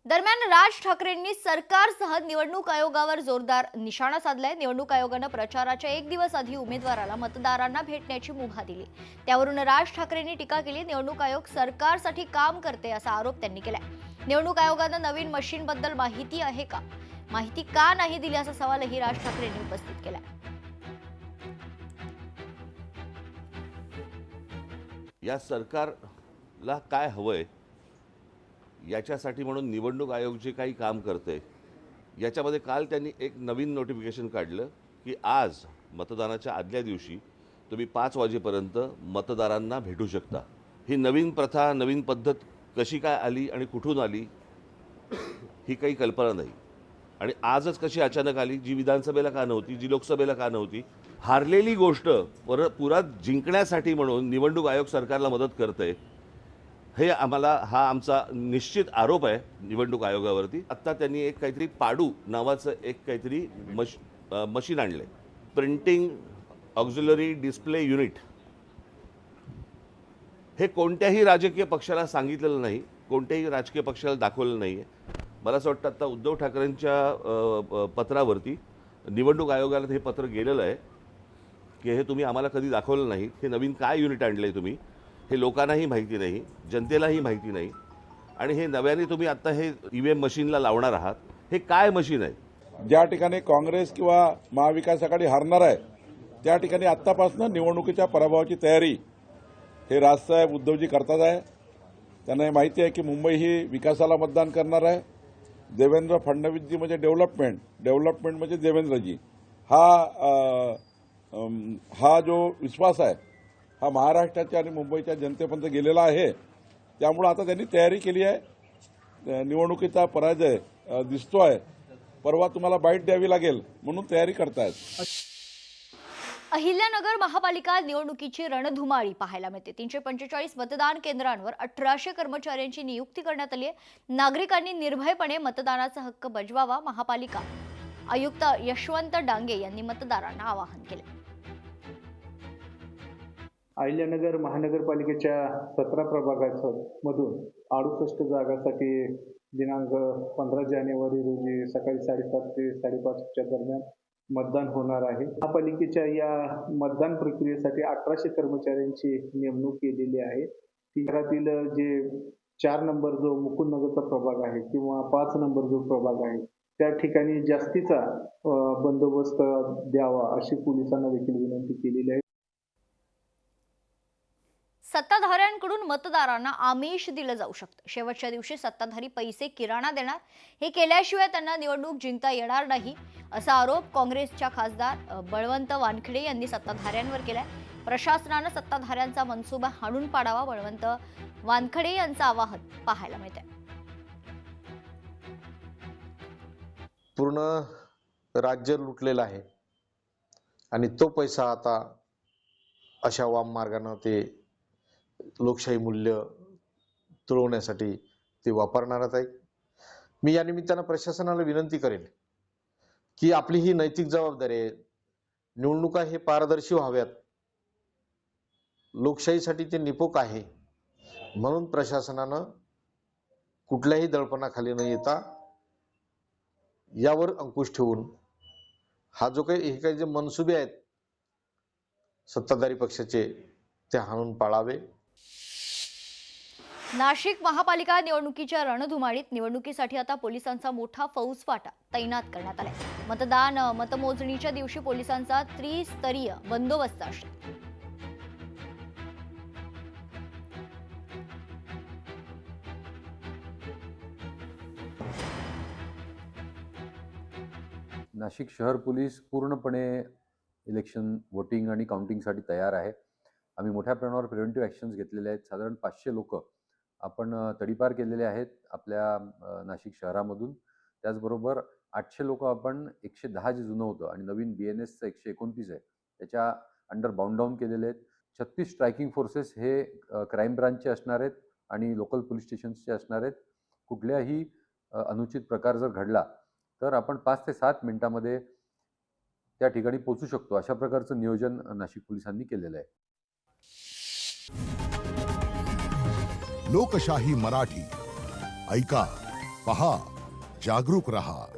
दरम्यान राज ठाकरेंनी सरकारसह निवडणूक आयोगावर जोरदार निशाणा साधलाय। निवडणूक आयोगानं प्रचाराच्या एक दिवस आधी उमेदवाराला मतदारांना भेटण्याची मुभा दिली। त्यावरून राज ठाकरेंनी टीका केली। निवडणूक आयोग सरकारसाठी काम करते असा आरोप त्यांनी केलाय। निवडणूक आयोगानं नवीन मशीनबद्दल माहिती आहे का, माहिती का नाही दिली असा सवालही राज ठाकरेंनी उपस्थित केलाय। या सरकारला काय हवंय याच्यासाठी म्हणून निवडणूक आयोग जे काही काम करते याच्यामध्ये काल त्यांनी एक नवीन नोटिफिकेशन काढलं की आज मतदानाच्या आदल्या दिवशी तुम्ही 5 वाजेपर्यंत मतदारांना भेटू शकता। ही नवीन प्रथा, नवीन पद्धत कशी काय आली आणि कुठून आली ही काही कल्पना नाही। आणि आजच कशी अचानक आली, जी विधानसभेला का नव्हती, जी लोकसभेला का नव्हती। हारलेली गोष्ट पुन्हा जिंकण्यासाठी म्हणून निवडणूक आयोग सरकारला मदत करते, हे हा आमचा निश्चित आरोप आहे निवडणूक आयोगावरती। आता त्यांनी एक काहीतरी पाडू नावाचं एक काहीतरी मशीन आणलंय, प्रिंटिंग ऑक्झिलरी डिस्प्ले युनिट। हे कोणत्याही राजकीय पक्षाला सांगितलेलं नाही, कोणत्याही राजकीय पक्षाला दाखवलेलं नाही आहे। मला असं वाटतं आता उद्धव ठाकरेंच्या पत्रावरती निवडणूक आयोगाला हे पत्र गेलेलं आहे की हे तुम्ही आम्हाला कधी दाखवलं नाही। हे नवीन काय युनिट आणलंय तुम्ही, हे लोकांनाही माहिती नाही, जनतेलाही माहिती नाही। आणि हे नव्याने तुम्ही आता हे ईव्हीएम मशीनला लावणार आहात, हे काय मशीन आहे? ज्या ठिकाणी काँग्रेस किंवा महाविकास आघाडी हारणार आहे त्या ठिकाणी आत्तापासून निवडणुकीच्या पराभवाची तयारी हे राजसाहेब उद्धवजी करतात आहे। त्यांना हे माहिती आहे की मुंबई ही विकासाला मतदान करणार आहे। देवेंद्र फडणवीसजी म्हणजे डेव्हलपमेंट म्हणजे देवेंद्रजी। हा जो विश्वास आहे हा महाराष्ट्राच्या आणि मुंबईच्या जनतेपर्यंत गेलेला आहे। त्यामुळे आता त्यांनी तयारी केली आहे। निवडणुकीचा पराजय दिसतोय, परवा तुम्हाला बाईट द्यावी लागेल म्हणून तयारी करतायत। अहिल्यानगर महापालिका निवडणुकीची रणधुमाळी पाहायला मिळते। 345 मतदान केंद्रांवर 1800 कर्मचाऱ्यांची नियुक्ती करण्यात आली आहे। नागरिकांनी निर्भयपणे मतदानाचा हक्क बजवावा, महापालिका आयुक्त यशवंत डांगे यांनी मतदारांना आवाहन केले। अहिल्यानगर महानगरपालिकेच्या 17 प्रभागामधून 68 जागांसाठी दिनांक 15 जानेवारी रोजी सकाळी 7:30 ते 5:30च्या दरम्यान मतदान होणार आहे। महापालिकेच्या या मतदान प्रक्रियेसाठी 1800 कर्मचाऱ्यांची नेमणूक केलेली आहे। शहरातील जे 4 नंबर जो मुकुंदनगरचा प्रभाग आहे किंवा 5 नंबर जो प्रभाग आहे त्या ठिकाणी जास्तीचा बंदोबस्त द्यावा अशी पोलिसांना देखील विनंती केलेली आहे। सत्ताधाऱ्यांकडून मतदारांना आमिष दिलं जाऊ शकतं। शेवटच्या दिवशी सत्ताधारी पैसे किराणा देणार, हे केल्याशिवाय त्यांना निवडणूक जिंकता येणार नाही असा आरोप काँग्रेसच्या खासदार बळवंत वानखेडे यांनी सत्ताधाऱ्यांवर केलाय। प्रशासनानं सत्ताधाऱ्यांचा मनसुबा हाणून पाडावा, बळवंत वानखेडे यांचं आवाहन पाहायला मिळतंय। पूर्ण राज्य लुटलेलं आहे आणि तो पैसा आता अशा वाम मार्गाने ते लोकशाही मूल्य तुळवण्यासाठी ते वापरणारच आहे। मी या निमित्तानं प्रशासनाला विनंती करेन की आपली ही नैतिक जबाबदारी आहे, निवडणुका हे पारदर्शी व्हाव्यात, लोकशाहीसाठी ते निपोक आहे। म्हणून प्रशासनानं कुठल्याही दडपणाखाली न येता यावर अंकुश ठेवून हा जो काही हे काही जे मनसुबे आहेत सत्ताधारी पक्षाचे ते हाणून पाळावे। नाशिक महापालिका निवडणुकीच्या रणधुमाळीत निवडणुकीसाठी आता पोलिसांचा मोठा फौजफाटा तैनात करण्यात आलाय। मतमोजणीच्या दिवशी पोलिसांचा त्रिस्तरीय बंदोबस्त असतो। नाशिक शहर पोलीस पूर्णपणे इलेक्शन वोटिंग आणि काउंटिंगसाठी तयार आहे। आम्ही मोठ्या प्रमाणावर प्रिव्हेंटिव्ह ॲक्शन्स घेतलेले आहेत। साधारण 500 लोक आपण तडीपार केलेले आहेत आपल्या नाशिक शहरामधून। त्याचबरोबर 800 लोक आपण 110 जे जुनं होतं आणि नवीन BNSचं 129 आहे त्याच्या अंडर बाउंड डाऊन केलेले आहेत। 36 स्ट्रायकिंग फोर्सेस हे क्राईम ब्रांचचे असणार आहेत आणि लोकल पोलीस स्टेशन्सचे असणार आहेत। कुठल्याही अनुचित प्रकार जर घडला तर आपण 5 ते 7 मिनिटांमध्ये त्या ठिकाणी पोहोचू शकतो, अशा प्रकारचं नियोजन नाशिक पोलिसांनी केलेलं आहे। लोकशाही मराठी ऐका, पहा, जागरूक रहा.